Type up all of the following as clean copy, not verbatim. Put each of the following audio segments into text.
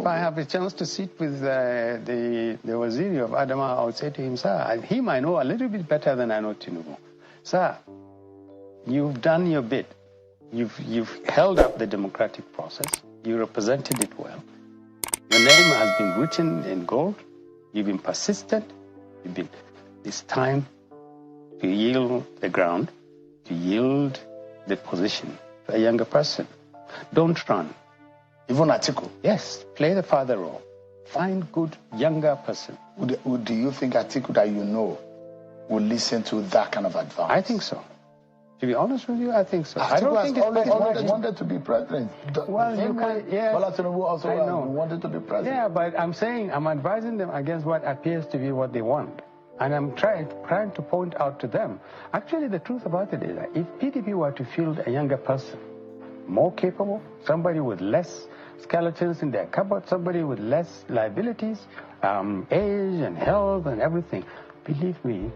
If I have a chance to sit with the Waziri of Adama, I would say to him, sir, he might know a little bit better than I know Tinubu. Sir, you've done your bit. You've held up the democratic process. You represented it well. Your name has been written in gold. You've been persistent. It's time to yield the ground, to yield the position to a younger person. Don't run. Even Atiku? Yes, play the father role. Find good younger person. Do you think Atiku that you know will listen to that kind of advice? I think so. To be honest with you, I think so. Atiku I don't think always wanted to be president. Well, you can, yeah. Bola Tinubu also wanted to be president. Yeah, but I'm advising them against what appears to be what they want. And I'm trying to point out to them. Actually, the truth about it is that if PDP were to field a younger person, more capable, somebody with less skeletons in their cupboard, somebody with less liabilities, age and health and everything, believe me,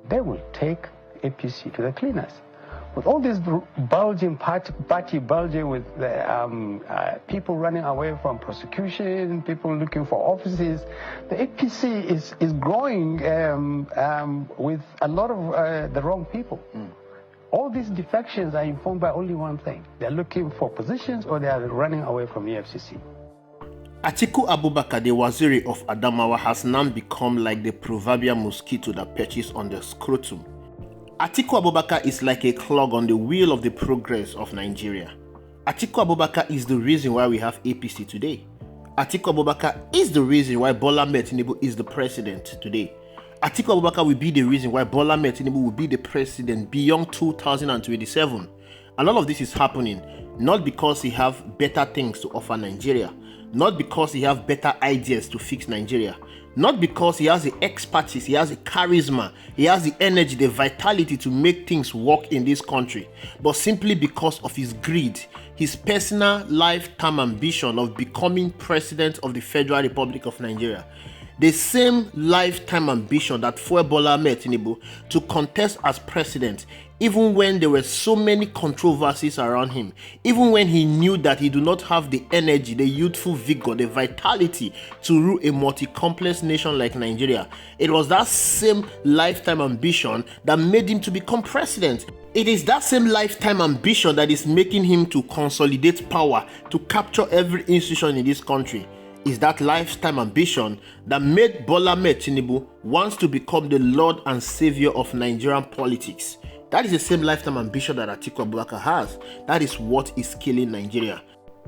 they will take APC to the cleaners. With all this bulging party bulging with people running away from prosecution, people looking for offices, the APC is growing with a lot of the wrong people. All these defections are informed by only one thing. They're looking for positions or they are running away from the FCC. Atiku Abubakar, the Waziri of Adamawa, has now become like the proverbial mosquito that perches on the scrotum. Atiku Abubakar is like a clog on the wheel of the progress of Nigeria. Atiku Abubakar is the reason why we have APC today. Atiku Abubakar is the reason why Bola Ahmed Tinubu is the president today. Atiku Abubakar will be the reason why Bola Ahmed Tinubu will be the president beyond 2027. And all of this is happening not because he have better things to offer Nigeria, not because he have better ideas to fix Nigeria, not because he has the expertise, he has the charisma, he has the energy, the vitality to make things work in this country, but simply because of his greed, his personal lifetime ambition of becoming president of the Federal Republic of Nigeria. The same lifetime ambition that fueled Bola Ahmed Tinubu to contest as president, even when there were so many controversies around him, even when he knew that he do not have the energy, the youthful vigor, the vitality to rule a multi-complex nation like Nigeria. It was that same lifetime ambition that made him to become president. It is that same lifetime ambition that is making him to consolidate power, to capture every institution in this country. Is that lifetime ambition that made Bola Ahmed Tinubu wants to become the Lord and Savior of Nigerian politics. That is the same lifetime ambition that Atiku Abubakar has. That is what is killing Nigeria.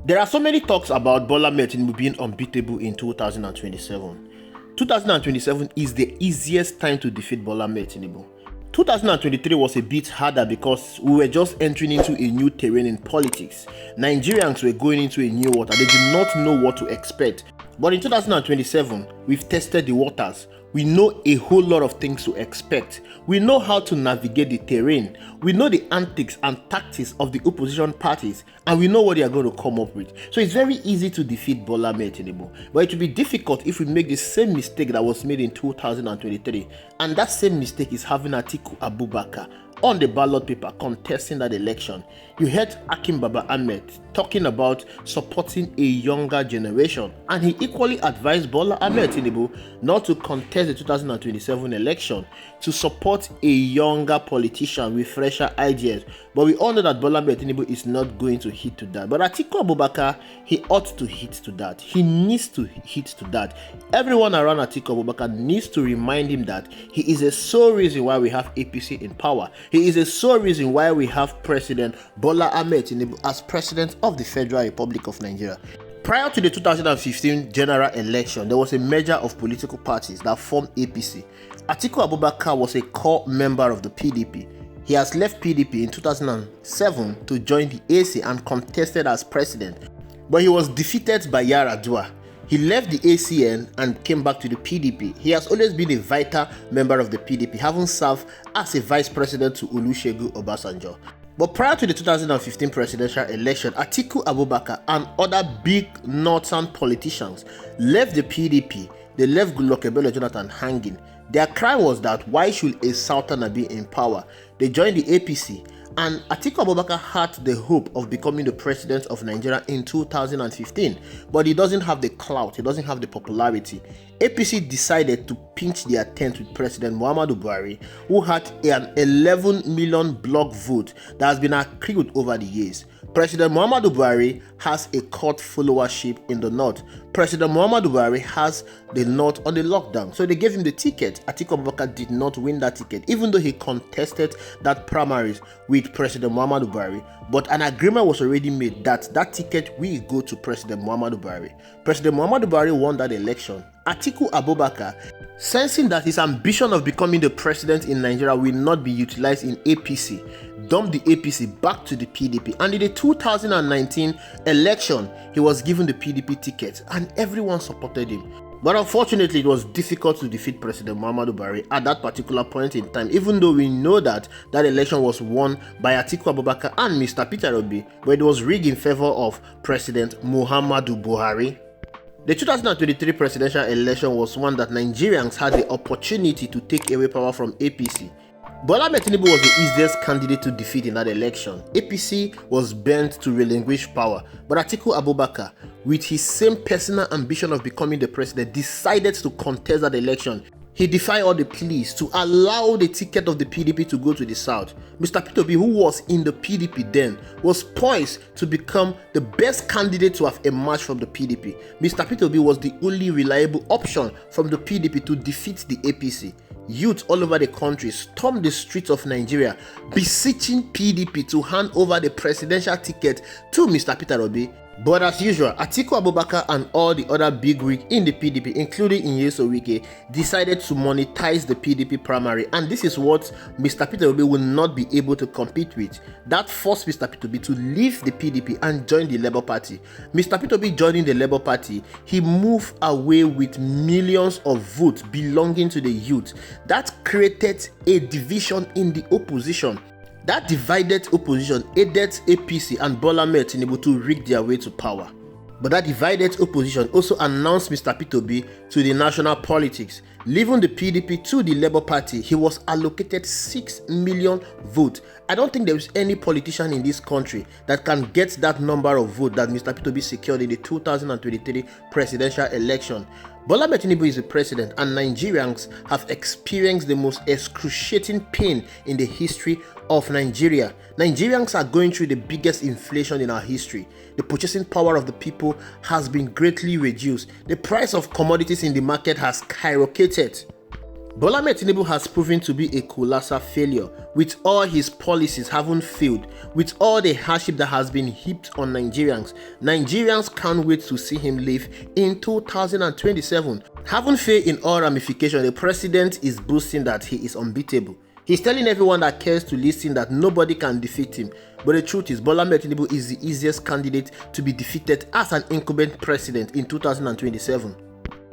There are so many talks about Bola Ahmed Tinubu being unbeatable in 2027. 2027 is the easiest time to defeat Bola Ahmed Tinubu. 2023 was a bit harder because we were just entering into a new terrain in politics. Nigerians were going into a new water. They did not know what to expect. But in 2027, we've tested the waters. We know a whole lot of things to expect. We know how to navigate the terrain. We know the antics and tactics of the opposition parties, and we know what they are going to come up with. So it's very easy to defeat Bola Ahmed Tinubu. But it will be difficult if we make the same mistake that was made in 2023. And that same mistake is having Atiku Abubakar on the ballot paper contesting that election. You heard Akim Baba Ahmed talking about supporting a younger generation, and he equally advised Bola Ahmed Tinubu not to contest the 2027 election, to support a younger politician with fresher ideas. But we all know that Bola Ahmed Tinubu is not going to hit to that. But Atiku Abubakar, he ought to hit to that. He needs to hit to that. Everyone around Atiku Abubakar needs to remind him that he is the sole reason why we have APC in power. He is the sole reason why we have President Bola Ahmed Tinubu as President of the Federal Republic of Nigeria. Prior to the 2015 general election, there was a merger of political parties that formed APC. Atiku Abubakar was a core member of the PDP. He has left PDP in 2007 to join the AC and contested as president, but he was defeated by Yar'Adua. He left the ACN and came back to the PDP. He has always been a vital member of the PDP, having served as a vice president to Olusegun Obasanjo. But prior to the 2015 presidential election, Atiku Abubakar and other big northern politicians left the PDP. They left Goodluck Ebele Jonathan hanging. Their cry was that why should a southerner be in power? They joined the APC And Atiku Abubakar had the hope of becoming the president of Nigeria in 2015, but he doesn't have the clout, he doesn't have the popularity. APC decided to pinch their tent with President Muhammadu Buhari, who had an 11 million block vote that has been accrued over the years. President Muhammadu Buhari has a cult followership in the north. President Muhammadu Buhari has the north on the lockdown, so they gave him the ticket. Atiku Abubakar did not win that ticket, even though he contested that primaries with President Muhammadu Buhari. But an agreement was already made that that ticket will go to President Muhammadu Buhari. President Muhammadu Buhari won that election. Atiku Abubakar, sensing that his ambition of becoming the president in Nigeria will not be utilized in APC, dumped the APC back to the PDP, and in the 2019 election, he was given the PDP ticket and everyone supported him. But unfortunately, it was difficult to defeat President Muhammadu Buhari at that particular point in time, even though we know that that election was won by Atiku Abubakar and Mr. Peter Obi, but it was rigged in favor of President Muhammadu Buhari. The 2023 presidential election was one that Nigerians had the opportunity to take away power from APC. Bola Ahmed Tinubu was the easiest candidate to defeat in that election. APC was bent to relinquish power, but Atiku Abubakar, with his same personal ambition of becoming the president, decided to contest that election. He defied all the pleas to allow the ticket of the PDP to go to the south. Mr. Peter Obi, who was in the PDP then, was poised to become the best candidate to have emerged from the PDP. Mr. Peter Obi was the only reliable option from the PDP to defeat the APC. Youth all over the country stormed the streets of Nigeria, beseeching PDP to hand over the presidential ticket to Mr. Peter Obi. But as usual, Atiku Abubakar and all the other bigwigs in the PDP, including Nyeso Wike, decided to monetize the PDP primary, and this is what Mr. Peter Obi will not be able to compete with. That forced Mr. Peter Obi to leave the PDP and join the Labour Party. Mr. Peter Obi joining the Labour Party, he moved away with millions of votes belonging to the youth. That created a division in the opposition. That divided opposition aided APC and Bola Ahmed Tinubu to rig their way to power. But that divided opposition also announced Mr. Peter Obi to the national politics. Leaving the PDP to the Labour Party, he was allocated 6 million votes. I don't think there is any politician in this country that can get that number of votes that Mr. Peter Obi secured in the 2023 presidential election. Bola Ahmed Tinubu is the president, and Nigerians have experienced the most excruciating pain in the history of Nigeria. Nigerians are going through the biggest inflation in our history. The purchasing power of the people has been greatly reduced. The price of commodities in the market has skyrocketed. Bola Ahmed Tinubu has proven to be a colossal failure, with all his policies having failed, with all the hardship that has been heaped on Nigerians. Nigerians can't wait to see him live in 2027. Having failed in all ramifications, the president is boasting that he is unbeatable. He's telling everyone that cares to listen that nobody can defeat him. But the truth is, Bola Ahmed Tinubu is the easiest candidate to be defeated as an incumbent president in 2027.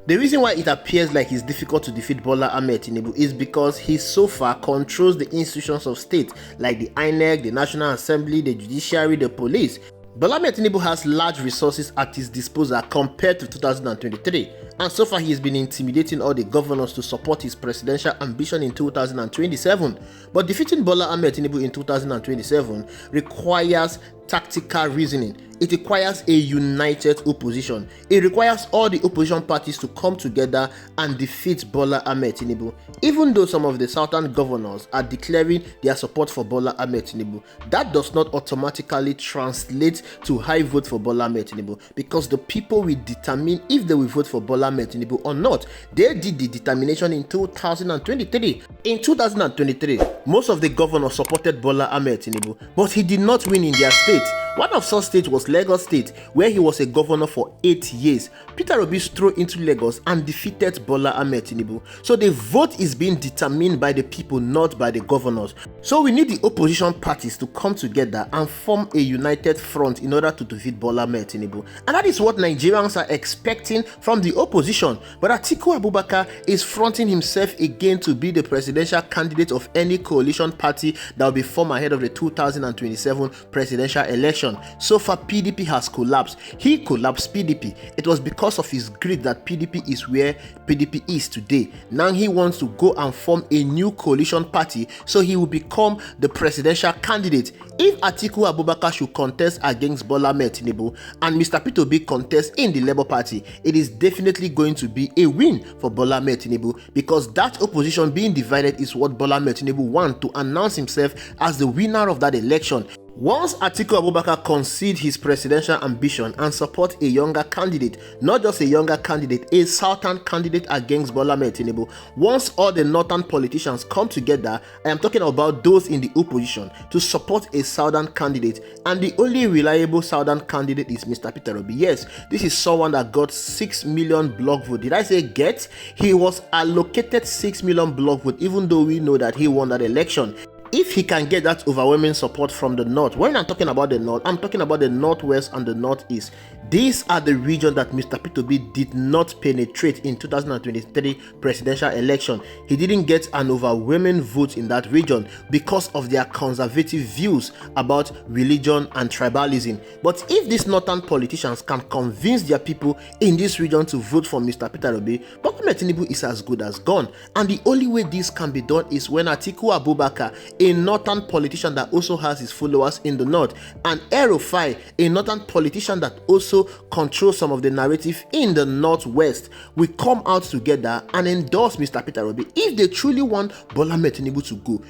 The reason why it appears like it's difficult to defeat Bola Ahmed Tinubu is because he so far controls the institutions of state like the INEC, the National Assembly, the judiciary, the police. Bola Ahmed Tinubu has large resources at his disposal compared to 2023, and so far he has been intimidating all the governors to support his presidential ambition in 2027. But defeating Bola Ahmed Tinubu in 2027 requires tactical reasoning. It requires a united opposition. It requires all the opposition parties to come together and defeat Bola Ahmed Tinubu. Even though some of the southern governors are declaring their support for Bola Ahmed Tinubu, that does not automatically translate to high vote for Bola Ahmed Tinubu, because the people will determine if they will vote for Bola Ahmed Tinubu or not. They did the determination in 2023. In 2023, most of the governors supported Bola Ahmed Tinubu, but he did not win in their state. One of such states was Lagos State, where he was a governor for 8 years. Peter Obi strode into Lagos and defeated Bola Ahmed Tinubu. So the vote is being determined by the people, not by the governors. So we need the opposition parties to come together and form a united front in order to defeat Bola Ahmed Tinubu. And that is what Nigerians are expecting from the opposition. But Atiku Abubakar is fronting himself again to be the presidential candidate of any coalition party that will be formed ahead of the 2027 presidential election. election. So far, PDP has collapsed. He collapsed PDP. It was because of his greed that PDP is where PDP is today. Now he wants to go and form a new coalition party, so he will become the presidential candidate. If Atiku Abubakar should contest against Bola Ahmed Tinubu and Mr. Peter Obi contest in the Labour Party, it is definitely going to be a win for Bola Ahmed Tinubu, because that opposition being divided is what Bola Ahmed Tinubu wants to announce himself as the winner of that election. Once Atiku Abubakar concede his presidential ambition and support a younger candidate, not just a younger candidate, a southern candidate against Bola Ahmed Tinubu, once all the northern politicians come together, I am talking about those in the opposition, to support a southern candidate, and the only reliable southern candidate is Mr. Peter Obi. Yes, this is someone that got 6 million block vote. Did I say get? He was allocated 6 million block vote, even though we know that he won that election. If he can get that overwhelming support from the north, when I'm talking about the north, I'm talking about the northwest and the northeast. These are the regions that Mr. Peter Obi did not penetrate in 2023 presidential election. He didn't get an overwhelming vote in that region because of their conservative views about religion and tribalism. But if these northern politicians can convince their people in this region to vote for Mr. Peter Obi, Bola Ahmed Tinubu is as good as gone. And the only way this can be done is when Atiku Abubakar, a northern politician that also has his followers in the north, and El-Rufai, a northern politician that also controls some of the narrative in the northwest, will come out together and endorse Mr. Peter Obi. If they truly want Bola Ahmed Tinubu to go,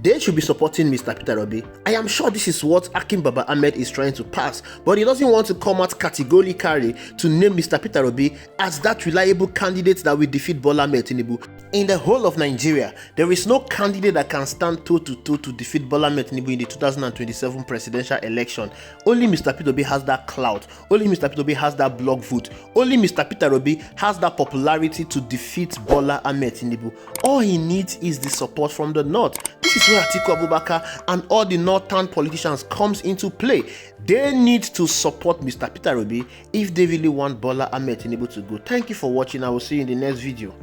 they should be supporting Mr. Peter Obi. I am sure this is what Akim Baba Ahmed is trying to pass, but he doesn't want to come out categorically to name Mr. Peter Obi as that reliable candidate that will defeat Bola Ahmed Tinubu. In the whole of Nigeria, there is no candidate that can stand toe-to-toe to defeat Bola Ahmed Tinubu in the 2027 presidential election. Only Mr. Peter Obi has that clout. Only Mr. Peter Obi has that block vote. Only Mr. Peter Obi has that popularity to defeat Bola Ahmed Tinubu. All he needs is the support from the north. This is where Atiku Abubakar and all the northern politicians comes into play. They need to support Mr. Peter Obi if they really want Bola Ahmed Tinubu to go. Thank you for watching. I will see you in the next video.